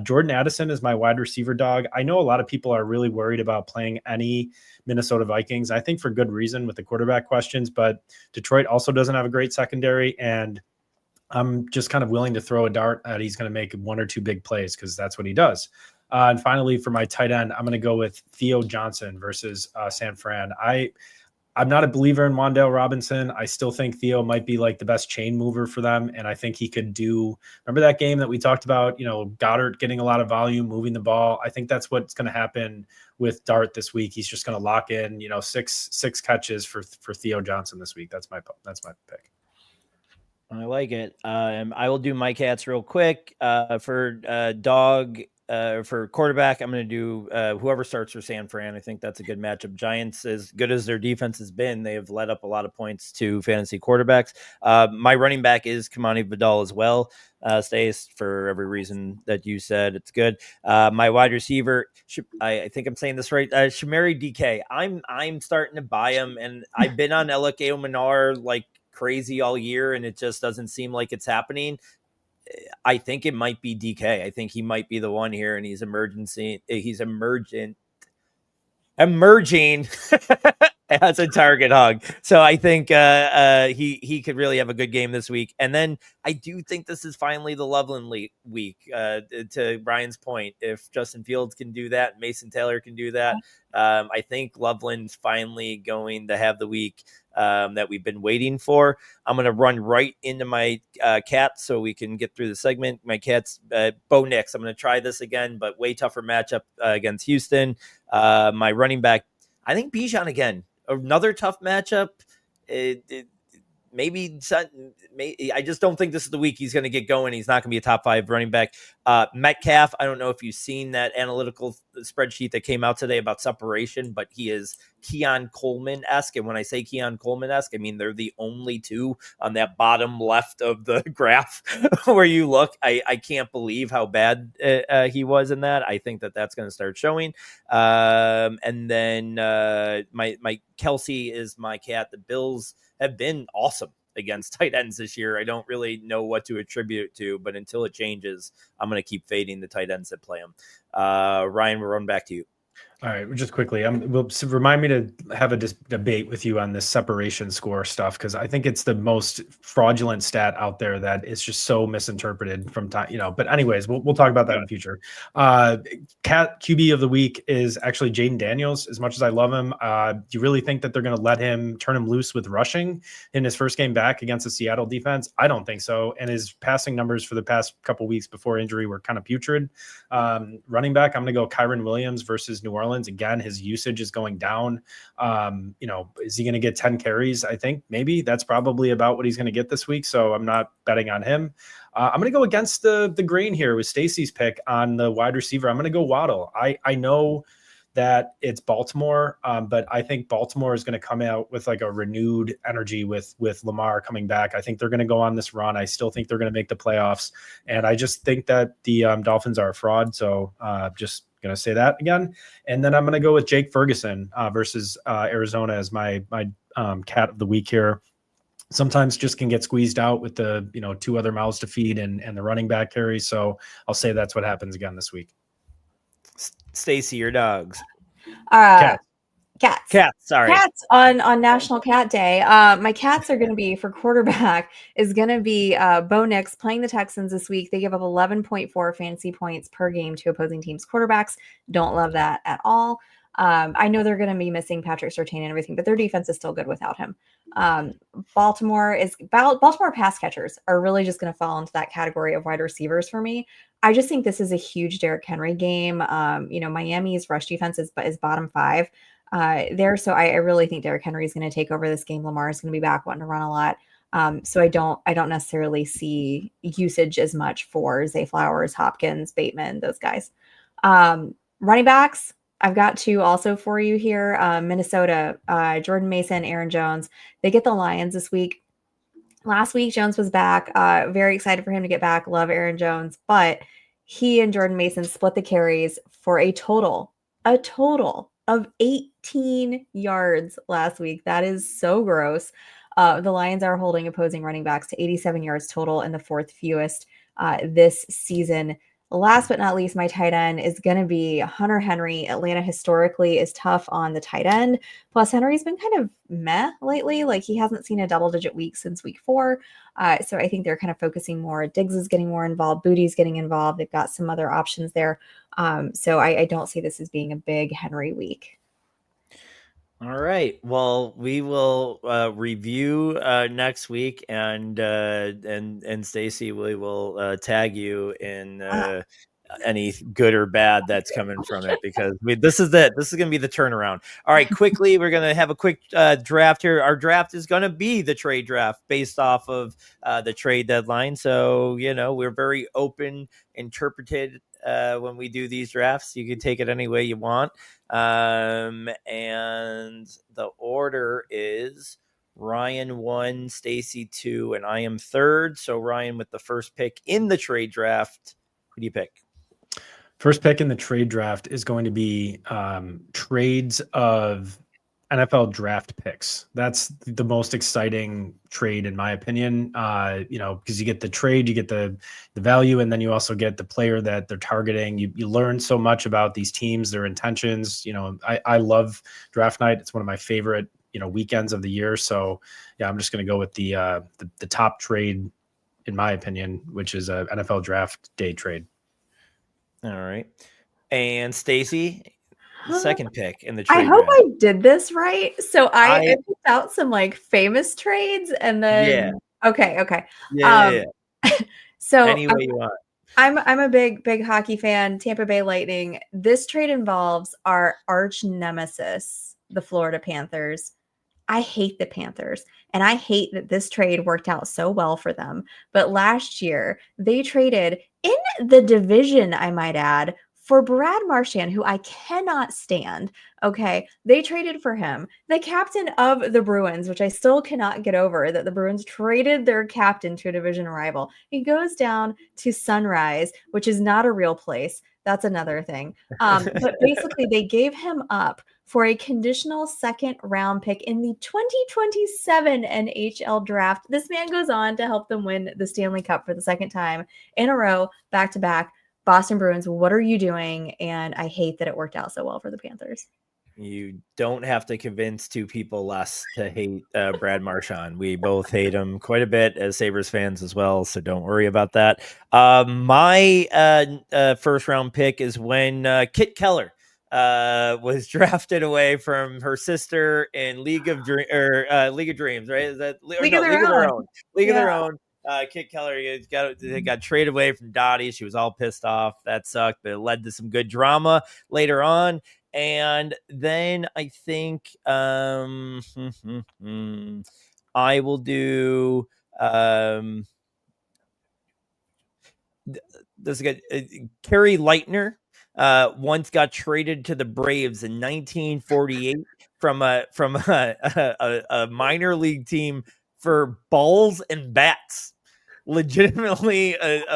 Jordan Addison is my wide receiver dog. I know a lot of people are really worried about playing any Minnesota Vikings. I think for good reason with the quarterback questions, but Detroit also doesn't have a great secondary. And I'm just kind of willing to throw a dart at he's going to make 1 or 2 big plays because that's what he does. And finally, for my tight end, I'm going to go with Theo Johnson versus San Fran. I'm not a believer in Wan'Dale Robinson. I still think Theo might be like the best chain mover for them. And I think he could remember that game that we talked about, Goddard getting a lot of volume, moving the ball. I think that's what's going to happen with Dart this week. He's just going to lock in, 6 catches for Theo Johnson this week. That's my pick. I like it. I will do my cats real quick. For dog, for quarterback, I'm going to do whoever starts for San Fran. I think that's a good matchup. Giants, as good as their defense has been, they have let up a lot of points to fantasy quarterbacks. My running back is Kamani Vidal as well. Stays for every reason that you said. It's good. My wide receiver, I think I'm saying this right. Shamari DK. I'm starting to buy him, and I've been on Elek Omanar like crazy all year, and it just doesn't seem like it's happening. I think it might be DK. I think he might be the one here, and he's emerging as a target hog. So I think he could really have a good game this week. And then I do think this is finally the Loveland week. To Brian's point, if Justin Fields can do that, Mason Taylor can do that. I think Loveland's finally going to have the week that we've been waiting for. I'm going to run right into my cats so we can get through the segment. My cats, Bo Nix. I'm going to try this again, but way tougher matchup against Houston. My running back, I think Bijan again. Another tough matchup. Maybe I just don't think this is the week he's going to get going. He's not going to be a top 5 running back. Metcalf, I don't know if you've seen that analytical spreadsheet that came out today about separation, but he is Keon Coleman-esque. And when I say Keon Coleman-esque, I mean they're the only 2 on that bottom left of the graph where you look. I can't believe how bad he was in that. I think that's going to start showing. And then my Kelsey is my cat. The Bills have been awesome against tight ends this year. I don't really know what to attribute it to, but until it changes, I'm going to keep fading the tight ends that play them. Ryan, we'll run back to you. All right, just quickly, remind me to have a debate with you on this separation score stuff because I think it's the most fraudulent stat out there that is just so misinterpreted from time, But anyways, we'll talk about that in the future. Cat QB of the week is actually Jaden Daniels. As much as I love him, do you really think that they're going to turn him loose with rushing in his first game back against the Seattle defense? I don't think so. And his passing numbers for the past couple weeks before injury were kind of putrid. Running back, I'm going to go Kyron Williams versus New Orleans. Again, his usage is going down. Is he going to get 10 carries? I think maybe that's probably about what he's going to get this week. So I'm not betting on him. I'm going to go against the grain here with Stacy's pick on the wide receiver. I'm going to go Waddle. I know that it's Baltimore, but I think Baltimore is going to come out with like a renewed energy with Lamar coming back. I think they're going to go on this run. I still think they're going to make the playoffs. And I just think that the Dolphins are a fraud. So just going to say that again. And then I'm going to go with Jake Ferguson versus Arizona as my cat of the week here. sometimes just can get squeezed out with the, 2 other mouths to feed and the running back carry. So I'll say that's what happens again this week. Stacy, your dogs. Cats. Sorry. Cats on National Cat Day. My cats are going to be for quarterback is going to be Bo Nix playing the Texans this week. They give up 11.4 fantasy points per game to opposing teams' quarterbacks. Don't love that at all. I know they're going to be missing Patrick Surtain and everything, but their defense is still good without him. Baltimore pass catchers are really just going to fall into that category of wide receivers for me. I just think this is a huge Derrick Henry game. Miami's rush defense is bottom 5 there. So I really think Derrick Henry is going to take over this game. Lamar is going to be back wanting to run a lot. So I don't necessarily see usage as much for Zay Flowers, Hopkins, Bateman, those guys. Running backs, I've got 2 also for you here. Minnesota, Jordan Mason, Aaron Jones. They get the Lions this week. Last week, Jones was back. Very excited for him to get back. Love Aaron Jones. But he and Jordan Mason split the carries for a total of 18 yards last week. That is so gross. The Lions are holding opposing running backs to 87 yards total and the 4th fewest this season. Last but not least, my tight end is going to be Hunter Henry. Atlanta historically is tough on the tight end. Plus, Henry's been kind of meh lately. Like, he hasn't seen a double-digit week since week 4. So I think they're kind of focusing more. Diggs is getting more involved. Booty's getting involved. They've got some other options there. So I don't see this as being a big Henry week. All right. Well, we will review next week, and Stacy, we will tag you in any good or bad that's coming from it, because this is going to be the turnaround. All right, quickly, we're going to have a quick draft here. Our draft is going to be the trade draft based off of the trade deadline. So, we're very open interpreted when we do these drafts. You can take it any way you want. And the order is Ryan 1, Stacy 2, and I am 3rd. So Ryan with the first pick in the trade draft. Who do you pick? First pick in the trade draft is going to be trades of NFL draft picks. That's the most exciting trade, in my opinion, because you get the trade, you get the value, and then you also get the player that they're targeting. You learn so much about these teams, their intentions. I love draft night. It's one of my favorite, weekends of the year. So yeah, I'm just going to go with the top trade, in my opinion, which is a NFL draft day trade. All right. And Stacy, the second pick in the trade. I hope draft. I did this right. So I picked out some famous trades, and then okay. Yeah. So any way you want. I'm a big hockey fan. Tampa Bay Lightning. This trade involves our arch nemesis, the Florida Panthers. I hate the Panthers, and I hate that this trade worked out so well for them. But last year, they traded in the division, I might add, for Brad Marchand, who I cannot stand. Okay, they traded for him, the captain of the Bruins, which I still cannot get over, that the Bruins traded their captain to a division rival. He goes down to Sunrise, which is not a real place. That's another thing. But basically, they gave him up for a conditional 2nd round pick in the 2027 NHL draft. This man goes on to help them win the Stanley Cup for the 2nd time in a row, back to back. Boston Bruins, what are you doing? And I hate that it worked out so well for the Panthers. You don't have to convince 2 people less to hate Brad Marchand. We both hate him quite a bit as Sabres fans as well, so don't worry about that. My first round pick is when Kit Keller was drafted away from her sister in League of Dreams, right? Is that League of Their Own? League of Their Own. Kit Keller got traded away from Dottie. She was all pissed off. That sucked, but it led to some good drama later on. And then I think I will do this is good. Kerry Leitner once got traded to the Braves in 1948 from a minor league team for balls and bats. legitimately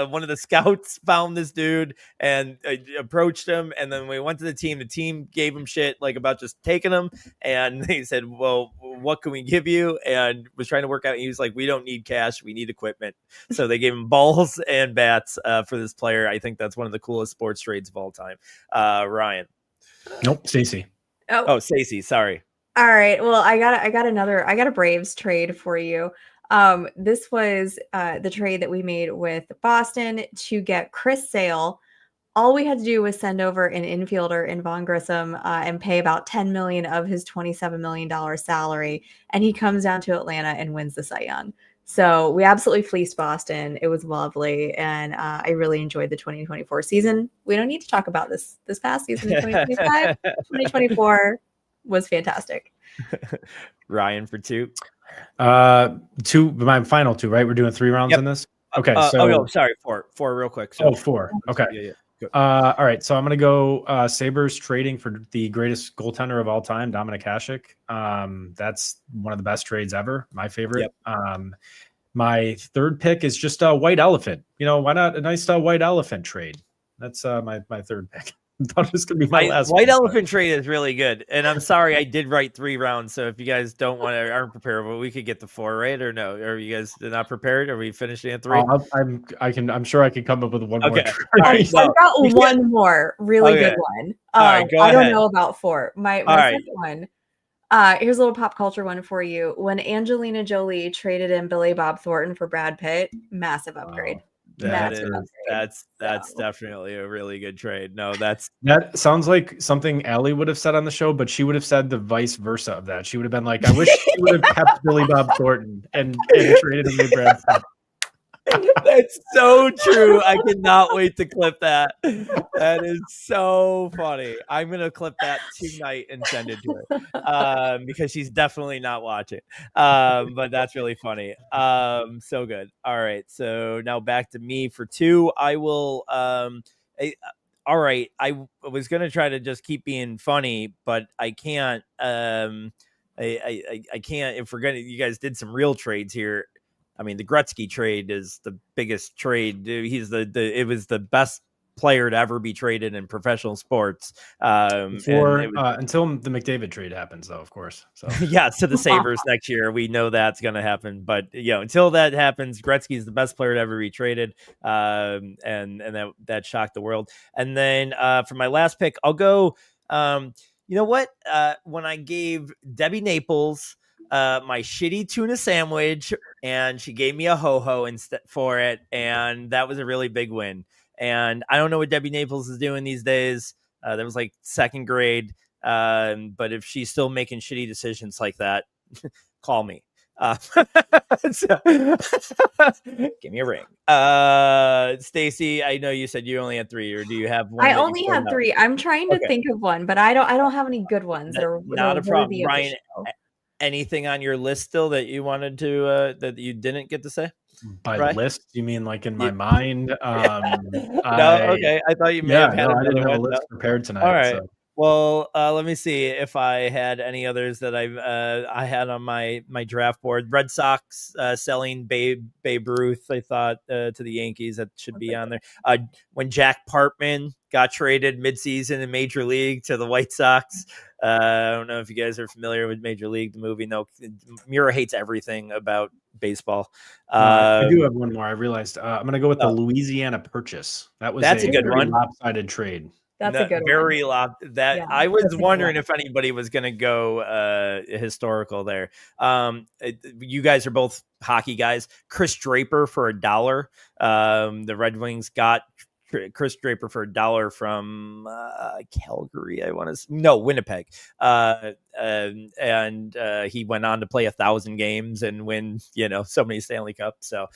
one of the scouts found this dude and approached him, and then we went to the team gave him shit like about just taking him, and they said, well, what can we give you? And was trying to work out. He was like, we don't need cash, we need equipment. So they gave him balls and bats for this player. I think that's one of the coolest sports trades of all time. Ryan. Nope, Stacy. Oh, Stacy, sorry. All right. Well, I got a Braves trade for you. This was the trade that we made with Boston to get Chris Sale. All we had to do was send over an infielder in Vaughn Grissom and pay about $10 million of his $27 million salary, and he comes down to Atlanta and wins the Cy Young. So we absolutely fleeced Boston. It was lovely, and I really enjoyed the 2024 season. We don't need to talk about this past season, 2025. 2024 was fantastic. Ryan for two. My final two, right? We're doing 3 rounds in this. Okay. So oh no, sorry, four real quick. So, 4. Okay. Yeah. Good. All right. So I'm gonna go Sabres trading for the greatest goaltender of all time, Dominik Hasek. That's one of the best trades ever. My favorite. Yep. My third pick is just a white elephant. Why not a nice white elephant trade? That's my third pick. I thought it was going to be my last white one, elephant trade is really good. And I'm sorry, I did write 3 rounds. So if you guys aren't prepared, well, we could get the 4, right? Or no? Are you guys not prepared? Are we finishing at 3? I'm sure I can come up with one more. I've got one more really good one. All right, go I ahead. don't know about 4. My second one. Here's a little pop culture one for you. When Angelina Jolie traded in Billy Bob Thornton for Brad Pitt, massive upgrade. That's definitely a really good trade. No, that sounds like something Allie would have said on the show, but she would have said the vice versa of that. She would have been like, I wish she would have kept Billy Bob Thornton and traded him to Brad Pitt. That's so true. I cannot wait to clip that. That is so funny. I'm gonna clip that tonight and send it to her because she's definitely not watching. But that's really funny. So good. All right. So now back to me for 2. I will. All right. I was gonna try to just keep being funny, but I can't. I can't. If you guys did some real trades here. I mean, the Gretzky trade is the biggest trade. He's it was the best player to ever be traded in professional sports. Until the McDavid trade happens, though, of course. So yeah, to the Sabres next year, we know that's going to happen. But until that happens, Gretzky is the best player to ever be traded, and that shocked the world. And then for my last pick, I'll go. You know what? When I gave Debbie Naples my shitty tuna sandwich, and she gave me a ho-ho for it, and that was a really big win. And I don't know what Debbie Naples is doing these days. That was like 2nd grade. But if she's still making shitty decisions like that, call me. Give me a ring. Stacy, I know you said you only had 3, or do you have one? I only had 3. I'm trying to think of one, but I don't have any good ones. Not a problem. Ryan, anything on your list still that you wanted to that you didn't get to say? By list, you mean like in my mind? No, okay. I thought you may have had I didn't have a one. list prepared tonight. All right. So. Well, let me see if I had any others that I had on my draft board. Red Sox selling Babe Ruth, I thought, to the Yankees. That should be on there. When Jack Partman got traded midseason in Major League to the White Sox. I don't know if you guys are familiar with Major League, the movie. No, Mura hates everything about baseball. I do have one more. I realized I'm going to go with the Louisiana Purchase. That's a good one. Lopsided trade. That's a good very one. I was wondering if anybody was going to go historical there. You guys are both hockey guys. Chris Draper for $1. The Red Wings got Chris Draper for $1 from Calgary. Winnipeg. And he went on to play 1,000 games and win, so many Stanley Cups. So,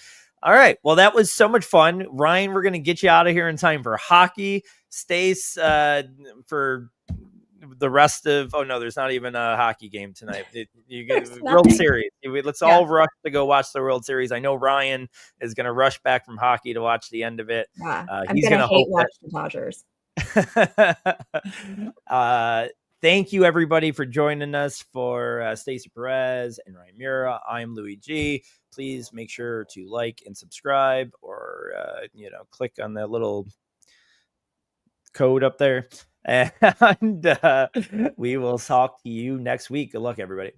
all right. Well, that was so much fun. Ryan, we're going to get you out of here in time for hockey. Stace, for the rest of, there's not even a hockey game tonight. You get World Series. Let's all rush to go watch the World Series. I know Ryan is going to rush back from hockey to watch the end of it. Yeah, I'm going to hate watch the Dodgers. Thank you, everybody, for joining us for Stacy Perez and Ryan Mura. I'm Louis G. Please make sure to like and subscribe, or click on that little code up there. And we will talk to you next week. Good luck, everybody.